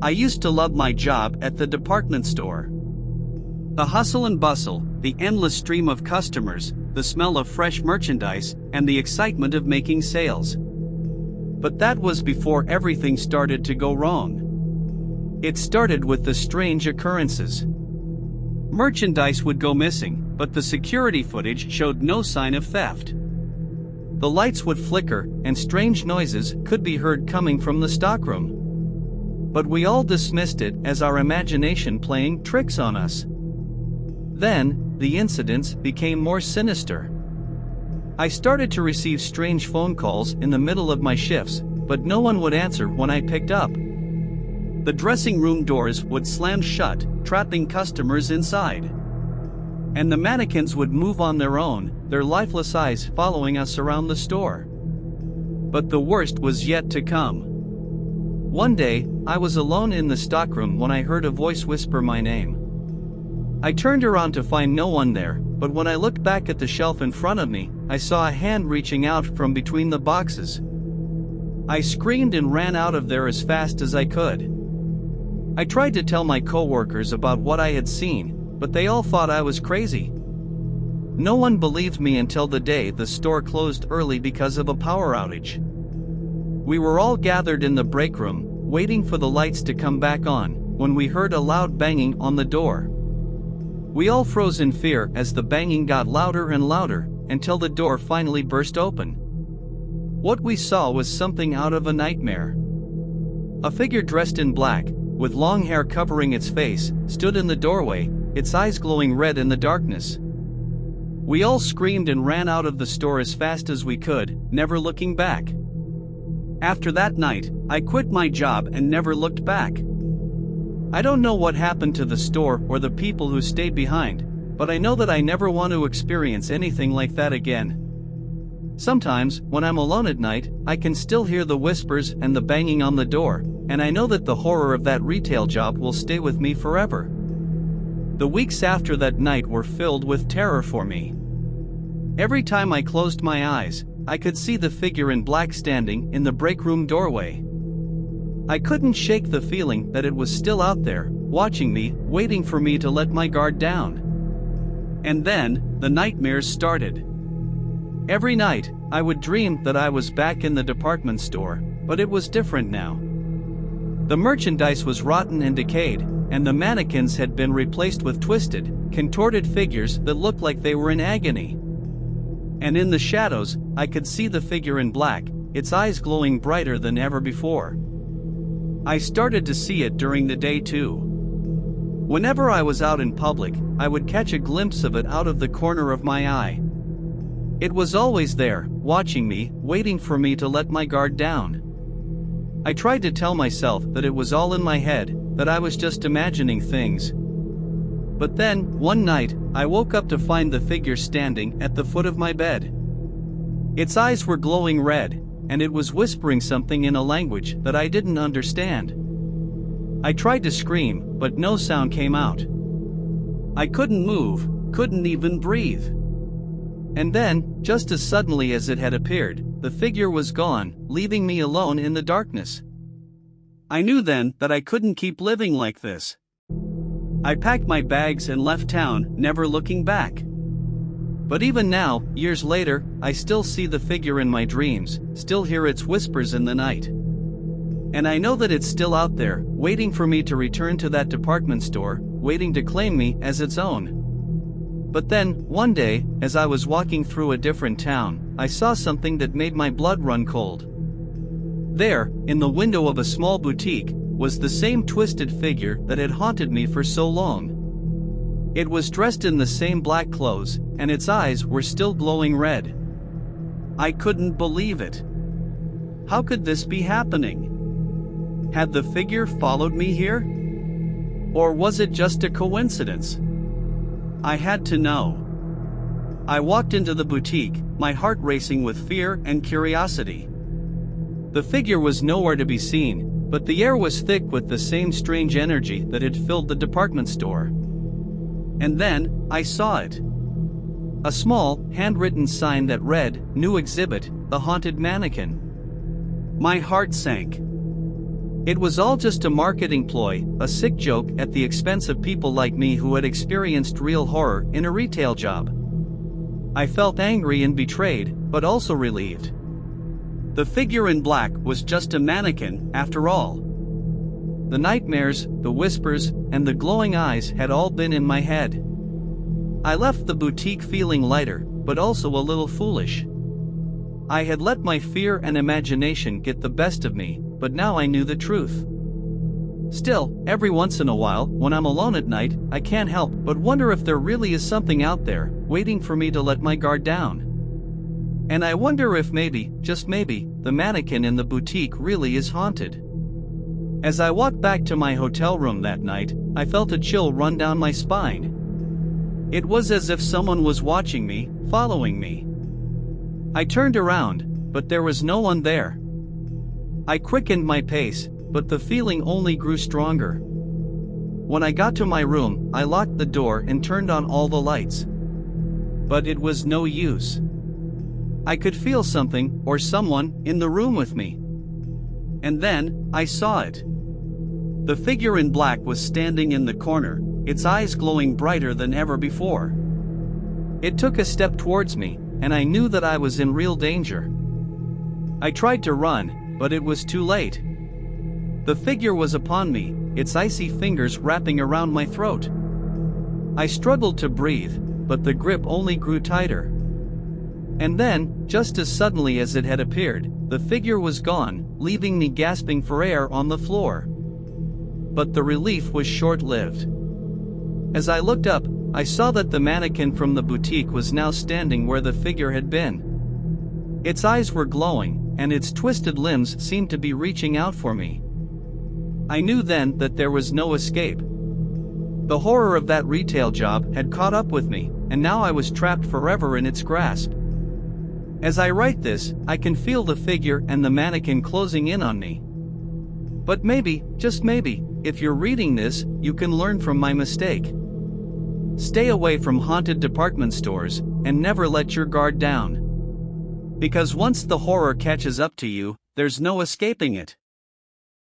I used to love my job at the department store. The hustle and bustle, the endless stream of customers, the smell of fresh merchandise, and the excitement of making sales. But that was before everything started to go wrong. It started with the strange occurrences. Merchandise would go missing, but the security footage showed no sign of theft. The lights would flicker, and strange noises could be heard coming from the stockroom. But we all dismissed it as our imagination playing tricks on us. Then, the incidents became more sinister. I started to receive strange phone calls in the middle of my shifts, but no one would answer when I picked up. The dressing room doors would slam shut, trapping customers inside. And the mannequins would move on their own, their lifeless eyes following us around the store. But the worst was yet to come. One day, I was alone in the stockroom when I heard a voice whisper my name. I turned around to find no one there, but when I looked back at the shelf in front of me, I saw a hand reaching out from between the boxes. I screamed and ran out of there as fast as I could. I tried to tell my coworkers about what I had seen, but they all thought I was crazy. No one believed me until the day the store closed early because of a power outage. We were all gathered in the break room, waiting for the lights to come back on, when we heard a loud banging on the door. We all froze in fear as the banging got louder and louder, until the door finally burst open. What we saw was something out of a nightmare. A figure dressed in black, with long hair covering its face, stood in the doorway, its eyes glowing red in the darkness. We all screamed and ran out of the store as fast as we could, never looking back. After that night, I quit my job and never looked back. I don't know what happened to the store or the people who stayed behind, but I know that I never want to experience anything like that again. Sometimes, when I'm alone at night, I can still hear the whispers and the banging on the door, and I know that the horror of that retail job will stay with me forever. The weeks after that night were filled with terror for me. Every time I closed my eyes, I could see the figure in black standing in the break room doorway. I couldn't shake the feeling that it was still out there, watching me, waiting for me to let my guard down. And then, the nightmares started. Every night, I would dream that I was back in the department store, but it was different now. The merchandise was rotten and decayed, and the mannequins had been replaced with twisted, contorted figures that looked like they were in agony. And in the shadows, I could see the figure in black, its eyes glowing brighter than ever before. I started to see it during the day too. Whenever I was out in public, I would catch a glimpse of it out of the corner of my eye. It was always there, watching me, waiting for me to let my guard down. I tried to tell myself that it was all in my head, that I was just imagining things. But then, one night, I woke up to find the figure standing at the foot of my bed. Its eyes were glowing red, and it was whispering something in a language that I didn't understand. I tried to scream, but no sound came out. I couldn't move, couldn't even breathe. And then, just as suddenly as it had appeared, the figure was gone, leaving me alone in the darkness. I knew then that I couldn't keep living like this. I packed my bags and left town, never looking back. But even now, years later, I still see the figure in my dreams, still hear its whispers in the night. And I know that it's still out there, waiting for me to return to that department store, waiting to claim me as its own. But then, one day, as I was walking through a different town, I saw something that made my blood run cold. There, in the window of a small boutique, was the same twisted figure that had haunted me for so long. It was dressed in the same black clothes, and its eyes were still glowing red. I couldn't believe it. How could this be happening? Had the figure followed me here? Or was it just a coincidence? I had to know. I walked into the boutique, my heart racing with fear and curiosity. The figure was nowhere to be seen, but the air was thick with the same strange energy that had filled the department store. And then, I saw it. A small, handwritten sign that read, "New exhibit, the haunted mannequin." My heart sank. It was all just a marketing ploy, a sick joke at the expense of people like me who had experienced real horror in a retail job. I felt angry and betrayed, but also relieved. The figure in black was just a mannequin, after all. The nightmares, the whispers, and the glowing eyes had all been in my head. I left the boutique feeling lighter, but also a little foolish. I had let my fear and imagination get the best of me, but now I knew the truth. Still, every once in a while, when I'm alone at night, I can't help but wonder if there really is something out there, waiting for me to let my guard down. And I wonder if maybe, just maybe, the mannequin in the boutique really is haunted. As I walked back to my hotel room that night, I felt a chill run down my spine. It was as if someone was watching me, following me. I turned around, but there was no one there. I quickened my pace, but the feeling only grew stronger. When I got to my room, I locked the door and turned on all the lights. But it was no use. I could feel something, or someone, in the room with me. And then, I saw it. The figure in black was standing in the corner, its eyes glowing brighter than ever before. It took a step towards me, and I knew that I was in real danger. I tried to run, but it was too late. The figure was upon me, its icy fingers wrapping around my throat. I struggled to breathe, but the grip only grew tighter. And then, just as suddenly as it had appeared, the figure was gone, leaving me gasping for air on the floor. But the relief was short-lived. As I looked up, I saw that the mannequin from the boutique was now standing where the figure had been. Its eyes were glowing, and its twisted limbs seemed to be reaching out for me. I knew then that there was no escape. The horror of that retail job had caught up with me, and now I was trapped forever in its grasp. As I write this, I can feel the figure and the mannequin closing in on me. But maybe, just maybe, if you're reading this, you can learn from my mistake. Stay away from haunted department stores, and never let your guard down. Because once the horror catches up to you, there's no escaping it.